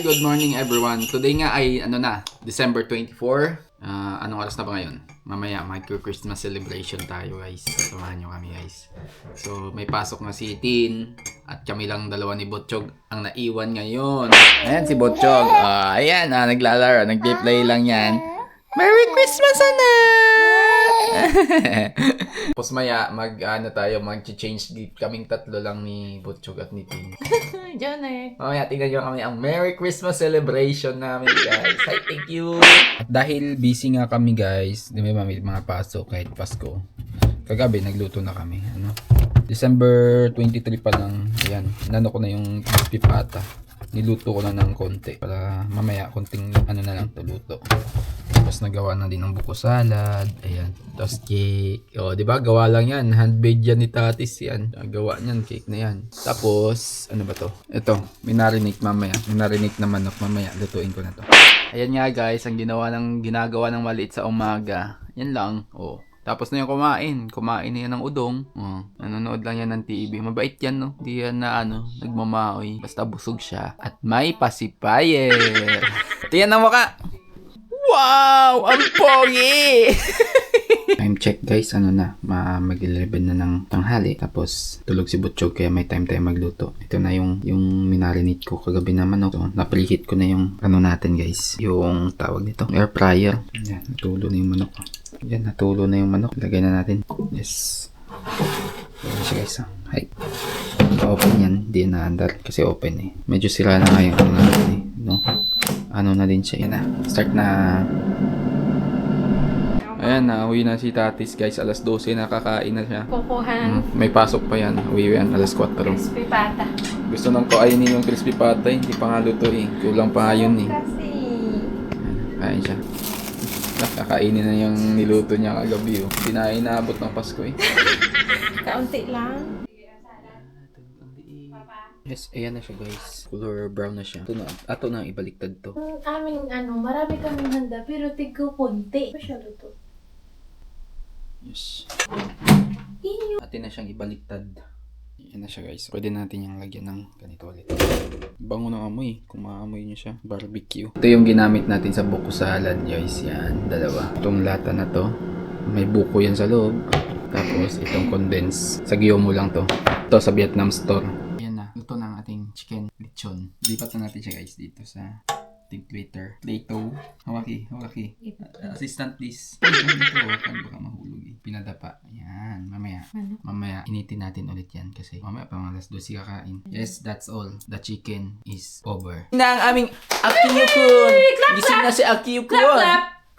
Hi, good morning everyone. Today nga ay December 24. Anong oras na ba ngayon? Mamaya mag-Christmas celebration tayo guys. Samahan nyo kami guys. So may pasok na si Tin at kami lang dalawa ni Botchog ang naiwan ngayon. Ayan si Botchog. Ayan, naglalaro. Nag-play lang yan. Merry Christmas Tapos maya mag-change gift kaming tatlo lang ni Butchog at ni Tin. Diyan eh. Mamaya tingnan nyo kami ang Merry Christmas celebration namin guys. Hi, thank you! At dahil busy nga kami guys, di ba mga pasok kahit Pasko. Kagabi nagluto na kami. December 23 pa lang. Ayan, inano ko na yung pipata. Niluto ko na ng konti para mamaya konting na lang to luto. Tapos nagawa na din ng buko salad. Ayan. Tapos cake. O, di ba? Gawa lang yan. Handmade yan ni Tatis yan. Gawa niyan. Cake na yan. Tapos, ano ba to? Ito. Minarinig mamaya. Minarinig na manok mamaya. Lutuin ko na to. Ayan nga guys. Ang ginagawa ng maliit sa umaga. Yan lang. O. Tapos na yung kumain. Kumain na yan ng udong. Nanonood lang yan ng TV. Mabait yan, no? Hindi yan na, nagmamaoy. Basta busog siya. At may pacifier. Tiyan ang mukha. Wow! Ang pogi! Time check guys. Mag-11 na ng tanghali. Tapos, tulog si Butchog. Kaya may time tayo magluto. Ito na yung minarinate ko kagabi naman. So, na-preheat ko na yung natin guys. Yung tawag nito. Air fryer. Yan. Natulo na yung manok. Yan, natulo na yung manok. Lagay na natin. Yes. Ayan siya guys. Hi. Open yan. Hindi na andar. Kasi open eh. Medyo sira na nga yung natin eh. No? Ano na din siya. Yan na. Start na. Ayan na. Uwi na si Tatis guys. Alas 12 na kakain na siya. Kukuhan. May pasok pa yan. Uwi yan. Alas 4. Crispy pata. Gusto nang kainin yung crispy pata. Hindi pa nga luto eh. Kulang pa yun eh. Kasi. Kain siya. Kakainin na yung niluto niya kagabi. Hindi na inaabot ng Pasko eh. Kaunti lang. Yes, ayan na siya guys. Color brown na siya. Ato na ibaliktad to. Aming marami kaming handa pero tigko punti. Masyado to. Yes. Atin na siyang ibaliktad. Ayan na siya guys. Pwede natin yung lagyan ng ganito ulit. Bango ng amoy. Kung maamoy nyo siya. Barbecue. Ito yung ginamit natin sa buko salad guys. Yan. Dalawa. Itong lata na to. May buko yan sa loob. Tapos itong condense. Sa Gyomo lang to. Ito sa Vietnam store. Ayan na. Luto na ang ating chicken lechon. Lipat na natin siya guys dito sa ating plater. Plato. Hawaki. Assistant please. Hawakan. Baka mahulog eh. Pinadapa. Ayan. Mamaya initin natin ulit yan. Kasi mamaya pa mga alas 12 kakain. Yes, that's all. The chicken is over. Na ang aming Akiyukun. Gising na si Akiyukun.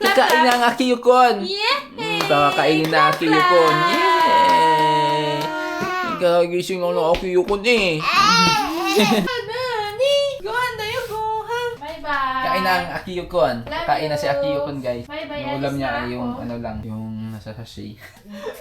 Kakain na ang Akiyukun. Kakainin na Akiyukun. Yay! Kagising ako ng Akiyukun eh. Kain na ang Akiyukun. Kain na si Akiyukun guys. Yung ulam niya ay yung yung nasa sachet.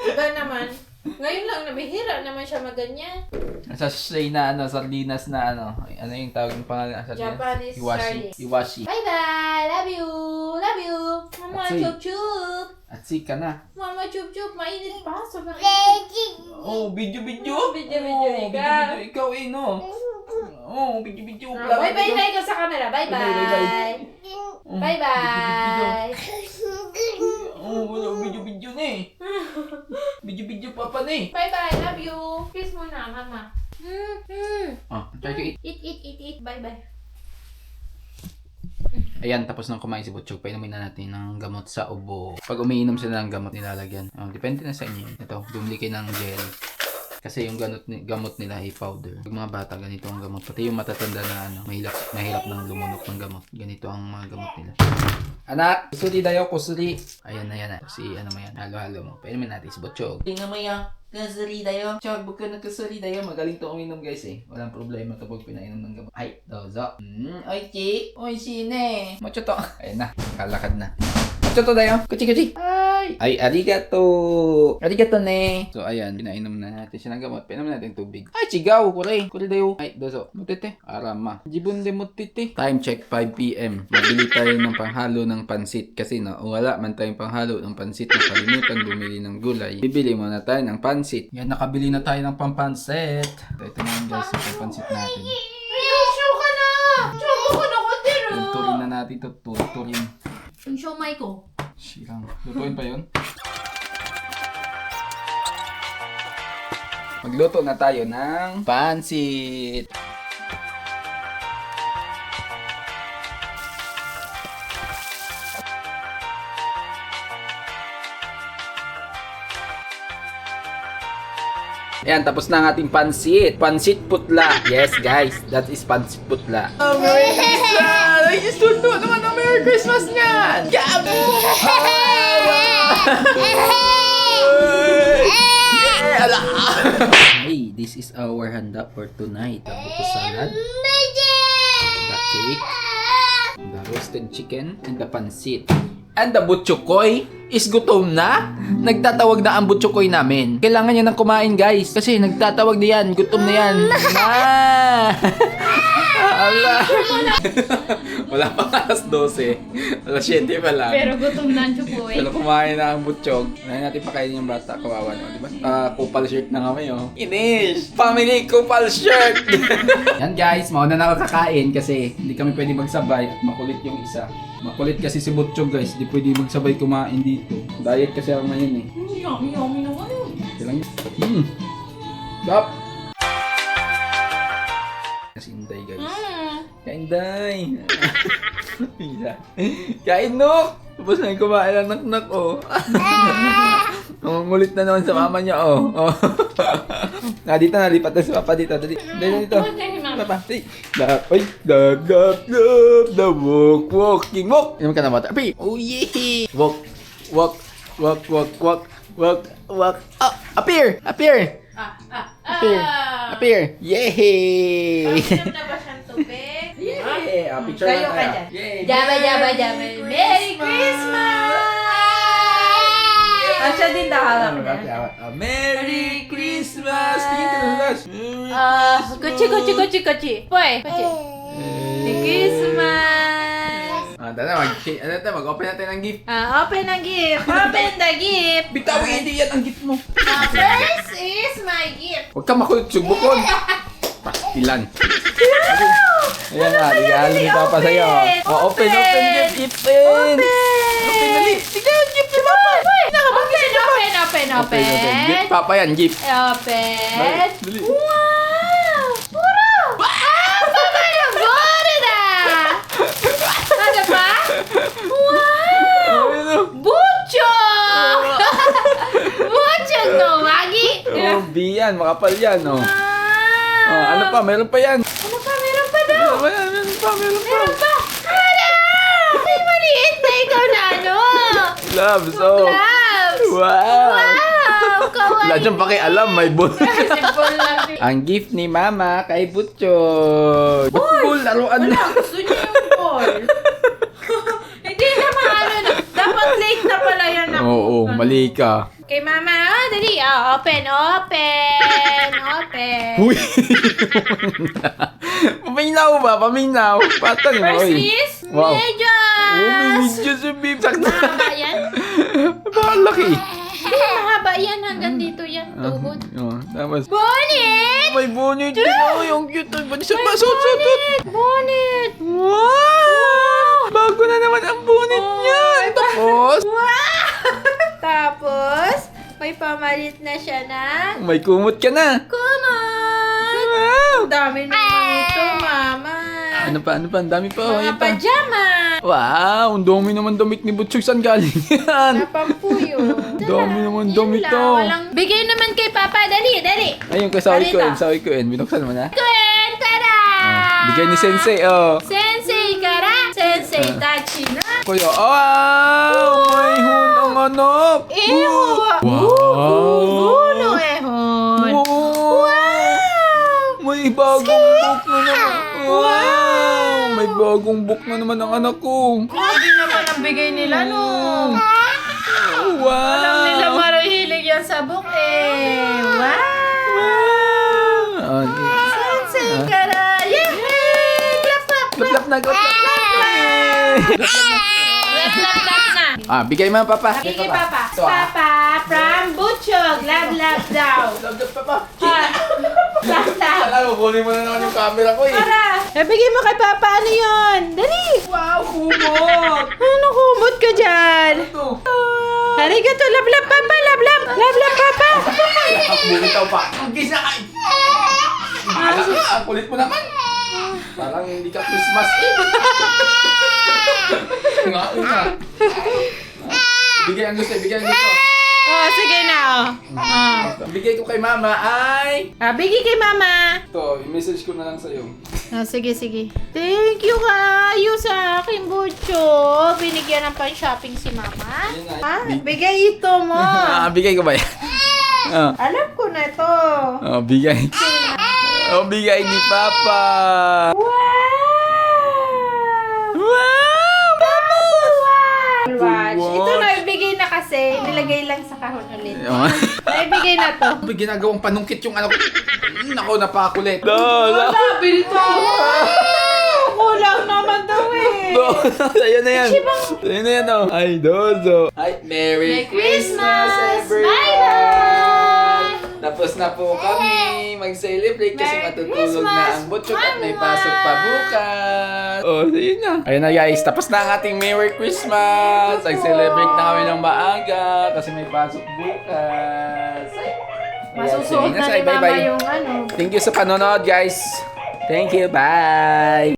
Iba naman. Ngayon lang nabihira naman siya maganyan. Nasa sachet na sardinas na ano yung tawag ng pangalan sa sardinas? Japanese Iwashi. Bye bye. Love you. Mama Atsui. chup. Atsi ka na. Mama chup. Mainit pa. Sobrang Oh, video. Video, Video ikaw eh no. Oh, video. Bye bye na ikaw sa camera. Bye bye. Bye bye. Oh, wala video na eh. Video papa na eh. Bye bye. Love you. Kiss mo na, mama. Try to eat. Eat. Bye bye. Ayan, tapos nang kumain si Butchog, painumin na natin ng gamot sa ubo. Pag umiinom sila ng gamot, nilalagyan. Depende na sa inyo. Ito, bumili kayo ng gel. Kasi yung gamot nila ay powder. Pag mga bata, ganito ang gamot. Pati yung matatanda na mahirap ng lumunok ng gamot. Ganito ang mga gamot nila. Anak, kusuri dayo, kusuri. Ayan na. Si mo yan. Halo mo. Painumin natin si Butchog. Tingnan mo yan. Kusuri dayo. Chog, buk ka na kusuri dayo. Magaling to uminom guys eh. Walang problema to pag pinainom ng gamot. Ay, dozo. Oichi. Oishi ne. Macho to. Ayan na. Kalakad na. Macho to dayo. Kuchi. Ay, arigato. Arigato ne. So, ayan. Pinainom na natin siya ng gamot. Pinainom natin tubig. Ay, chigaw. Kure dayo. Ay, dozo. Mutete. Arama. Jibun de mutete. Time check 5 p.m. Mabili tayo ng panghalo ng pansit. Kasi wala man tayong panghalo ng pansit. Nakalimutan bumili ng gulay. Bibili muna tayo ng pansit. Yan, nakabili na tayo ng pampansit. Ito na yung guys, yung pampansit natin. Show ka na! Show ko na ko Tuturin na natin ito. Tuturin. Yung siomay ko. Sirang. Lutuin pa yun? Magluto na tayo ng pansit. Ayan, tapos na ang ating pansit. Pansit putla. Yes, guys. That is pansit putla. Oh, Merry Christmas! Ay, isundo naman ang Merry Christmas niyan! Gabo! Ala! Hey, this is our handa for tonight. The buko salad, the cake, the roasted chicken, and the pansit. And the butchokoy is gutom na. Nagtatawag na ang butchokoy namin. Kailangan niya nang kumain, guys. Kasi nagtatawag na yan. Gutom na yan. Ma! Ala! Wala pa alas 12. Alas 7 pa lang. Pero gutom na ang chupoy. Pero kumain na ang butchog. Ngayon natin pakainin yung bata. Kawawa naman, di ba? Kupal shirt na kami, oh. Inish! Family kupal shirt! Yan, guys. Mauna na ako kakain kasi hindi kami pwede magsabay at makulit yung isa. Makulit kasi si Butchog, guys. Hindi pwede magsabay kumain dito. Diet kasi ako ngayon, eh. Yummy, yummy naman yun. Kailang... Stop! Kasi Inday, guys. Kain, Day! Kain, no! Tapos na yung kumain ang nak-nak, oh. Ngulit na naman sa mama niya, oh. Oh. Dito na, lipat na si Papa dito. Dito. Papa, hey. Oy, dab, walking, walk. Inom ka na mata. Api, oh yeah. Walk. Oh, appear. Appear. Yay. Pagkat na ba siyang tubig? Yay. Picture Kayo na ka tayo. dyan. Yay. Jaba. Merry Christmas! Siya din dahalak niya. Merry Christmas. Tingin ka na guys. Kuchi. Poy. Merry Christmas! Mag-open natin ang gift. Open ang gift. Open the gift. Bitawin, hindi yan ang gift mo. First is my gift. Huwag ka makulit, sugbukon. Pastilan. Ayan nga, regalo ni Papa sa'yo. Oh, open gift. Open dali. Tignan, gift ni Papa. Open. Gift Papa yan, gift. Open. Dali. Wow! Puro! Papa yung Florida! Ano pa? Wow! Butchog! Butchog no, Wagi! Oh, B yan, makapal yan, oh. Wow! Oh, ano pa? Meron pa yan. Ano pa? Meron pa daw! Meron pa. Meron pa! Hala! Ay, maliit na ikaw na ano! Gloves, oh. Gloves! Wow! Wow! Kawaii! Wala dyan pakialam, may ball. Simple lang. Ang gift ni Mama kay Butchog. Ball, laruan na. Wala, gusto niya yung ball. Hindi naman ano na. Dapat late na pala yan ako. Oo, mali ka. Kay Mama, dali. Open. Uy! Paminaw ba? Paminaw. Patan mo, First oy. is Wow. medyas. Oh, may medyo si Bib. Sakto. Mahaba yan. Laki. Hindi, mahaba yan. Hanggang dito yan. Tuhod. Oh, tapos. Bonnet! May bonnet din. Oh, yung cute. Suot. Bonnet! Wow! Bago na naman ang bonnet niya. Tapos. Wow! Tapos, may pamalit na siya na May kumot ka na. kumot! Wow! Ang dami naman ito, Mama. Ano pa? Ang dami pa. Oh, Mga yan pa. pajama. Wow! Ang dami naman damit ni Butchog. Saan galing yan? Napampuyo. Dami naman damit Yan to. lang, walang... Bigay naman kay Papa. Dali. Ayun, kasawi ko Halika. yun. Binuksan mo na. Gwen, tada! Bigay ni Sensei, oh. Sensei kara. Sensei tachi na. Kuya, wow! May hunang anak! Ew! Wow! Buno ehon. Wow! May bagong book na naman. Wow! May bagong book na naman ang anak ko. Grabe naman ang bigay nila, no? Wow! Alam nila mahilig yan sa book, eh. Wow! Wow! Sensei kara. Yay! Laplap na, Lap na. Bigay mo, Papa. Bigay kay Papa. Ito, ah. Papa, from Butchog. Lab daw. Laplap, Papa. Lab. Alam mo, kunin mo na naman yung camera ko, eh. Para. Bigay mo kay Papa. Ano yun? Dali. Wow, kumot! Ano kumot ka dyan? Ito. Arigato, lablab, Papa, lablab. Lablab, Papa. Bumitaw pa. Ang gisa ka. Ang kulit mo naman. Parang hindi ka Christmas Eve. Nga. Bigay ang gusto, bigay ang gusto. Sige na, Bigay ko kay Mama ay... Bigay kay Mama. Ito, i-message ko na lang sa'yo. Sige. Thank you kayo sa akin, Butcho. Binigyan ng pan-shopping si Mama. Yun nga. Bigay ito mo. Bigay ko ba yan? Alam ko na ito. Bigay. Bigay ni Papa. Wow! Watch. Ito na, ibigay na kasi. Nilagay lang sa kahon ulit. Naibigay na to. Ginagawang panungkit yung ano ko. Nako, napakulit. Wala, bilito. Kulang naman daw eh. Sa'yo na yan. Sa'yo na yan, Ay, Dozo. Ay, Merry Christmas, everyone. Bye-bye. Tapos na po kami mag-celebrate kasi Merry matutulog na Christmas. ang butchok at may pasok pa bukas. Ayun na. Ayun na guys, tapos na ang ating Merry Christmas. Nag-celebrate na kami ng maaga kasi may pasok bukas. Masusuot Sige na Sai, ni Mama bye-bye. yung ano. Thank you sa panonood guys. Thank you, bye!